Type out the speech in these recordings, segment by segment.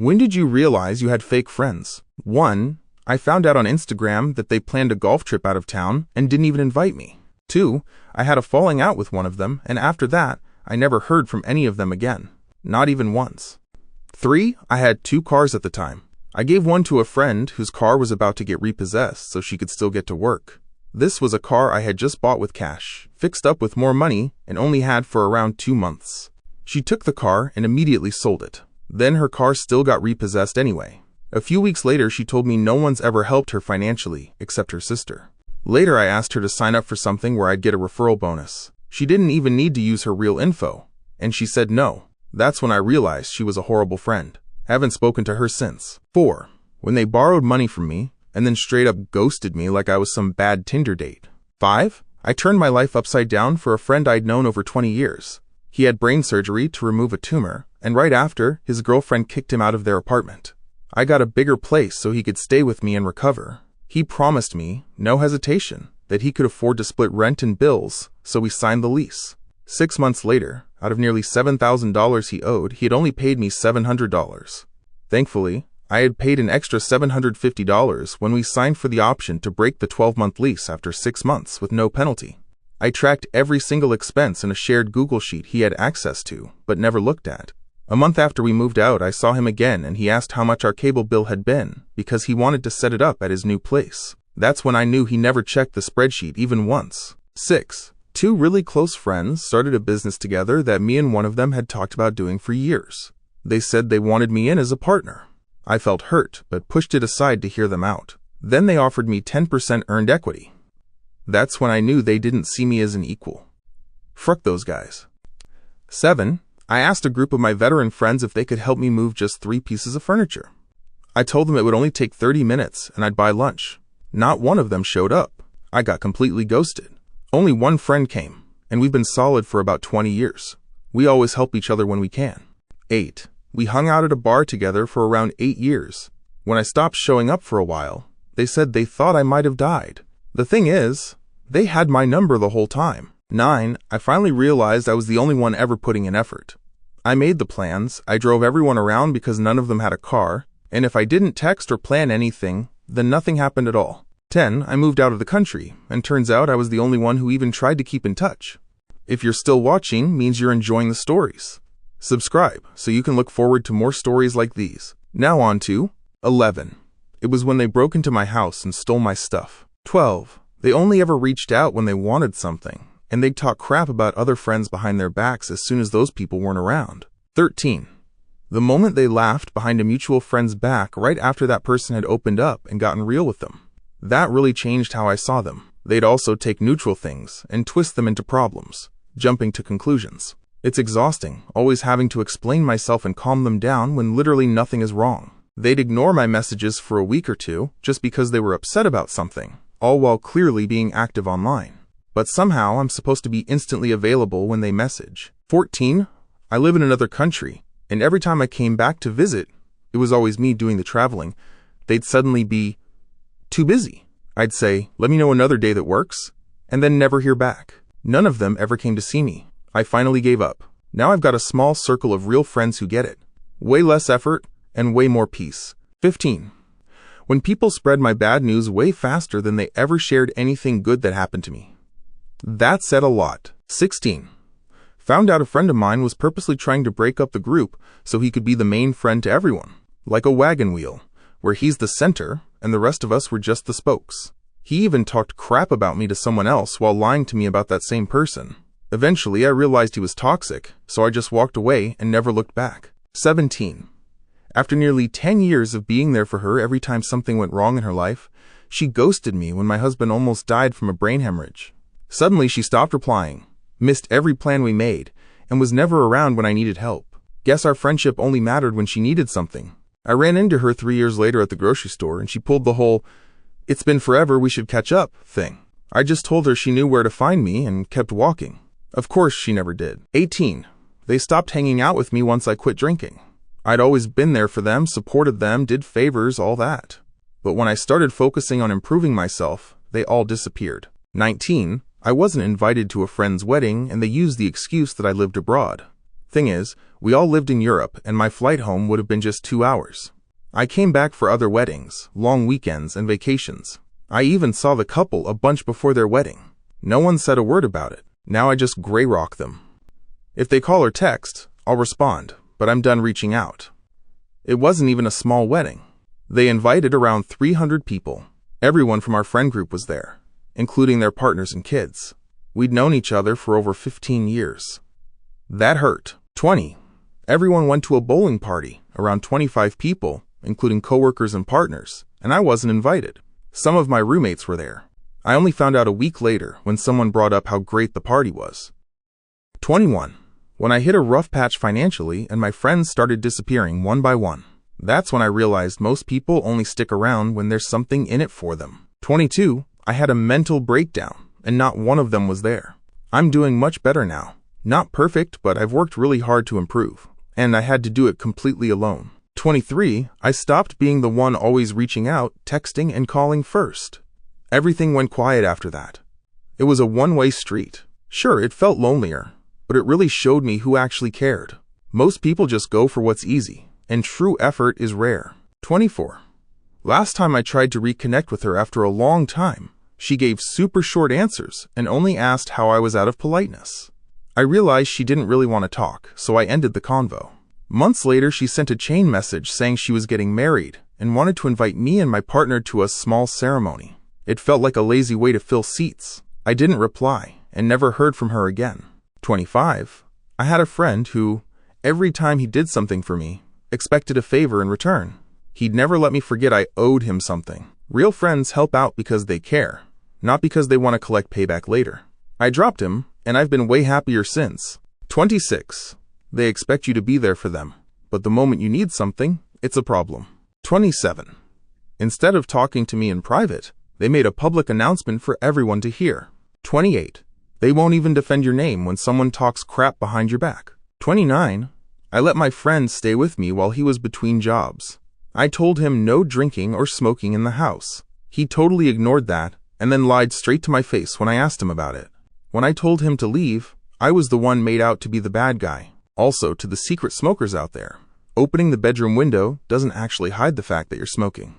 When did you realize you had fake friends? 1. I found out on Instagram that they planned a golf trip out of town and didn't even invite me. 2. I had a falling out with one of them, and after that, I never heard from any of them again. Not even once. 3. I had 2 cars at the time. I gave one to a friend whose car was about to get repossessed so she could still get to work. This was a car I had just bought with cash, fixed up with more money, and only had for around 2 months. She took the car and immediately sold it. Then her car still got repossessed anyway. A few weeks later, she told me no one's ever helped her financially, except her sister. Later, I asked her to sign up for something where I'd get a referral bonus. She didn't even need to use her real info, and she said no. That's when I realized she was a horrible friend. Haven't spoken to her since. 4. When they borrowed money from me, and then straight up ghosted me like I was some bad Tinder date. 5. I turned my life upside down for a friend I'd known over 20 years. He had brain surgery to remove a tumor, and right after, his girlfriend kicked him out of their apartment. I got a bigger place so he could stay with me and recover. He promised me, no hesitation, that he could afford to split rent and bills, so we signed the lease. 6 months later, out of nearly $7,000 he owed, he had only paid me $700. Thankfully, I had paid an extra $750 when we signed for the option to break the 12-month lease after 6 months with no penalty. I tracked every single expense in a shared Google sheet he had access to, but never looked at. A month after we moved out, I saw him again and he asked how much our cable bill had been because he wanted to set it up at his new place. That's when I knew he never checked the spreadsheet even once. 6. 2 really close friends started a business together that me and one of them had talked about doing for years. They said they wanted me in as a partner. I felt hurt, but pushed it aside to hear them out. Then they offered me 10% earned equity. That's when I knew they didn't see me as an equal. Fuck those guys. 7. I asked a group of my veteran friends if they could help me move just 3 pieces of furniture. I told them it would only take 30 minutes and I'd buy lunch. Not one of them showed up. I got completely ghosted. Only one friend came, and we've been solid for about 20 years. We always help each other when we can. 8. We hung out at a bar together for around 8 years. When I stopped showing up for a while, they said they thought I might have died. The thing is, they had my number the whole time. 9. I finally realized I was the only one ever putting in effort. I made the plans, I drove everyone around because none of them had a car, and if I didn't text or plan anything, then nothing happened at all. 10. I moved out of the country, and turns out I was the only one who even tried to keep in touch. If you're still watching, means you're enjoying the stories. Subscribe, so you can look forward to more stories like these. Now on to 11. It was when they broke into my house and stole my stuff. 12. They only ever reached out when they wanted something, and they'd talk crap about other friends behind their backs as soon as those people weren't around. 13. The moment they laughed behind a mutual friend's back right after that person had opened up and gotten real with them. That really changed how I saw them. They'd also take neutral things and twist them into problems, jumping to conclusions. It's exhausting, always having to explain myself and calm them down when literally nothing is wrong. They'd ignore my messages for a week or two just because they were upset about something, all while clearly being active online. But somehow I'm supposed to be instantly available when they message. 14. I live in another country, and every time I came back to visit, it was always me doing the traveling, they'd suddenly be too busy. I'd say, let me know another day that works, and then never hear back. None of them ever came to see me. I finally gave up. Now I've got a small circle of real friends who get it. Way less effort and way more peace. 15. When people spread my bad news way faster than they ever shared anything good that happened to me. That said a lot. 16. Found out a friend of mine was purposely trying to break up the group so he could be the main friend to everyone. Like a wagon wheel, where he's the center and the rest of us were just the spokes. He even talked crap about me to someone else while lying to me about that same person. Eventually, I realized he was toxic, so I just walked away and never looked back. 17. After nearly 10 years of being there for her every time something went wrong in her life, she ghosted me when my husband almost died from a brain hemorrhage. Suddenly, she stopped replying, missed every plan we made, and was never around when I needed help. Guess our friendship only mattered when she needed something. I ran into her 3 years later at the grocery store, and she pulled the whole, "It's been forever, we should catch up" thing. I just told her she knew where to find me and kept walking. Of course, she never did. 18. They stopped hanging out with me once I quit drinking. I'd always been there for them, supported them, did favors, all that. But when I started focusing on improving myself, they all disappeared. 19. I wasn't invited to a friend's wedding, and they used the excuse that I lived abroad. Thing is, we all lived in Europe, and my flight home would have been just 2 hours. I came back for other weddings, long weekends, and vacations. I even saw the couple a bunch before their wedding. No one said a word about it. Now I just gray rock them. If they call or text, I'll respond, but I'm done reaching out. It wasn't even a small wedding. They invited around 300 people. Everyone from our friend group was there, including their partners and kids. We'd known each other for over 15 years. That hurt. 20. Everyone went to a bowling party, around 25 people, including coworkers and partners, and I wasn't invited. Some of my roommates were there. I only found out a week later when someone brought up how great the party was. 21. When I hit a rough patch financially and my friends started disappearing one by one. That's when I realized most people only stick around when there's something in it for them. 22. I had a mental breakdown, and not one of them was there. I'm doing much better now. Not perfect, but I've worked really hard to improve, and I had to do it completely alone. 23. I stopped being the one always reaching out, texting, and calling first. Everything went quiet after that. It was a one-way street. Sure, it felt lonelier, but it really showed me who actually cared. Most people just go for what's easy, and true effort is rare. 24. Last time I tried to reconnect with her after a long time, she gave super short answers and only asked how I was out of politeness. I realized she didn't really want to talk, so I ended the convo. Months later, she sent a chain message saying she was getting married and wanted to invite me and my partner to a small ceremony. It felt like a lazy way to fill seats. I didn't reply and never heard from her again. 25. I had a friend who, every time he did something for me, expected a favor in return. He'd never let me forget I owed him something. Real friends help out because they care, not because they want to collect payback later. I dropped him, and I've been way happier since. 26. They expect you to be there for them, but the moment you need something, it's a problem. 27. Instead of talking to me in private, they made a public announcement for everyone to hear. 28. They won't even defend your name when someone talks crap behind your back. 29. I let my friend stay with me while he was between jobs. I told him no drinking or smoking in the house. He totally ignored that and then lied straight to my face when I asked him about it. When I told him to leave, I was the one made out to be the bad guy. Also, to the secret smokers out there, opening the bedroom window doesn't actually hide the fact that you're smoking.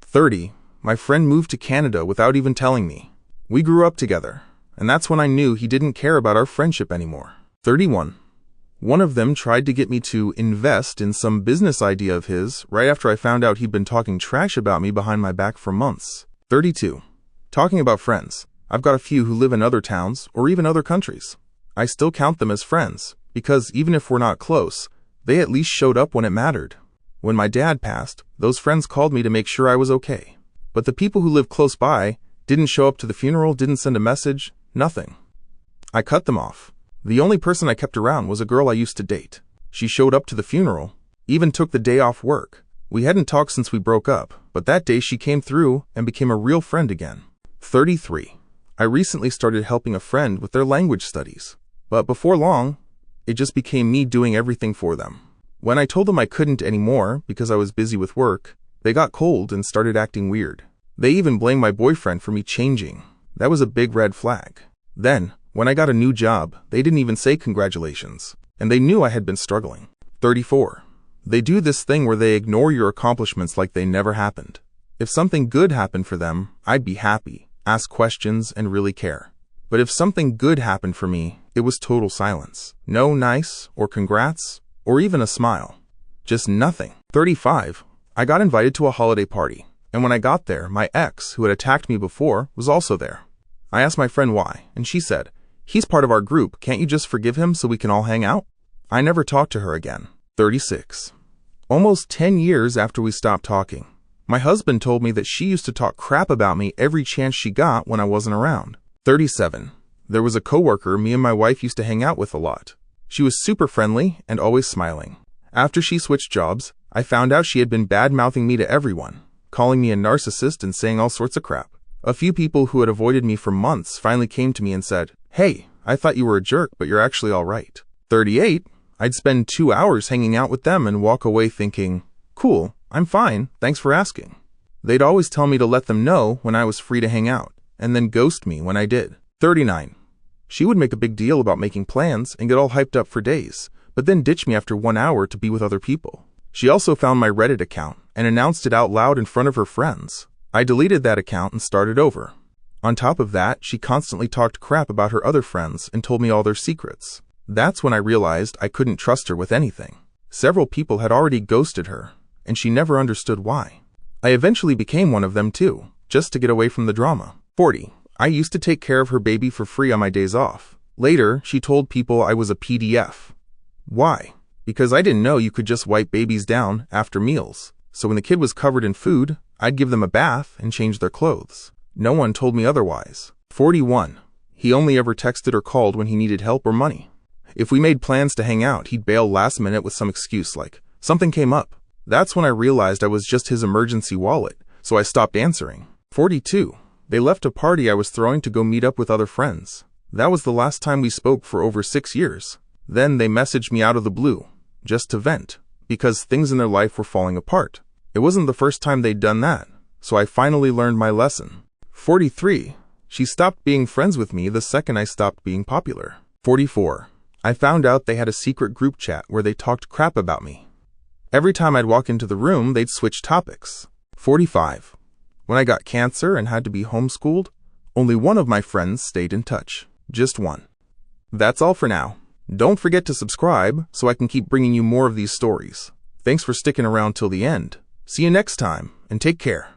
30. My friend moved to Canada without even telling me. We grew up together, and that's when I knew he didn't care about our friendship anymore. 31. One of them tried to get me to invest in some business idea of his right after I found out he'd been talking trash about me behind my back for months. 32. Talking about friends, I've got a few who live in other towns or even other countries. I still count them as friends, because even if we're not close, they at least showed up when it mattered. When my dad passed, those friends called me to make sure I was okay. But the people who live close by didn't show up to the funeral, didn't send a message, nothing. I cut them off. The only person I kept around was a girl I used to date. She showed up to the funeral, even took the day off work. We hadn't talked since we broke up, but that day she came through and became a real friend again. 33. I recently started helping a friend with their language studies, but before long, it just became me doing everything for them. When I told them I couldn't anymore because I was busy with work, they got cold and started acting weird. They even blamed my boyfriend for me changing. That was a big red flag. Then, when I got a new job, they didn't even say congratulations, and they knew I had been struggling. 34. They do this thing where they ignore your accomplishments like they never happened. If something good happened for them, I'd be happy, ask questions, and really care. But if something good happened for me, it was total silence. No nice, or congrats, or even a smile. Just nothing. 35. I got invited to a holiday party, and when I got there, my ex, who had attacked me before, was also there. I asked my friend why, and she said, "He's part of our group, can't you just forgive him so we can all hang out?" I never talked to her again. 36. Almost 10 years after we stopped talking, my husband told me that she used to talk crap about me every chance she got when I wasn't around. 37. There was a coworker me and my wife used to hang out with a lot. She was super friendly and always smiling. After she switched jobs, I found out she had been bad-mouthing me to everyone, calling me a narcissist and saying all sorts of crap. A few people who had avoided me for months finally came to me and said, "Hey, I thought you were a jerk, but you're actually all right." 38. I'd spend 2 hours hanging out with them and walk away thinking, "Cool, I'm fine, thanks for asking." They'd always tell me to let them know when I was free to hang out, and then ghost me when I did. 39. She would make a big deal about making plans and get all hyped up for days, but then ditched me after 1 hour to be with other people. She also found my Reddit account and announced it out loud in front of her friends. I deleted that account and started over. On top of that, she constantly talked crap about her other friends and told me all their secrets. That's when I realized I couldn't trust her with anything. Several people had already ghosted her, and she never understood why. I eventually became one of them too, just to get away from the drama. 40. I used to take care of her baby for free on my days off. Later, she told people I was a PDF. Why? Because I didn't know you could just wipe babies down after meals. So when the kid was covered in food, I'd give them a bath and change their clothes. No one told me otherwise. 41. He only ever texted or called when he needed help or money. If we made plans to hang out, he'd bail last minute with some excuse like, something came up. That's when I realized I was just his emergency wallet, so I stopped answering. 42. They left a party I was throwing to go meet up with other friends. That was the last time we spoke for over 6 years. Then they messaged me out of the blue, just to vent, because things in their life were falling apart. It wasn't the first time they'd done that, so I finally learned my lesson. 43. She stopped being friends with me the second I stopped being popular. 44. I found out they had a secret group chat where they talked crap about me. Every time I'd walk into the room, they'd switch topics. 45. When I got cancer and had to be homeschooled, only one of my friends stayed in touch. Just one. That's all for now. Don't forget to subscribe so I can keep bringing you more of these stories. Thanks for sticking around till the end. See you next time, and take care.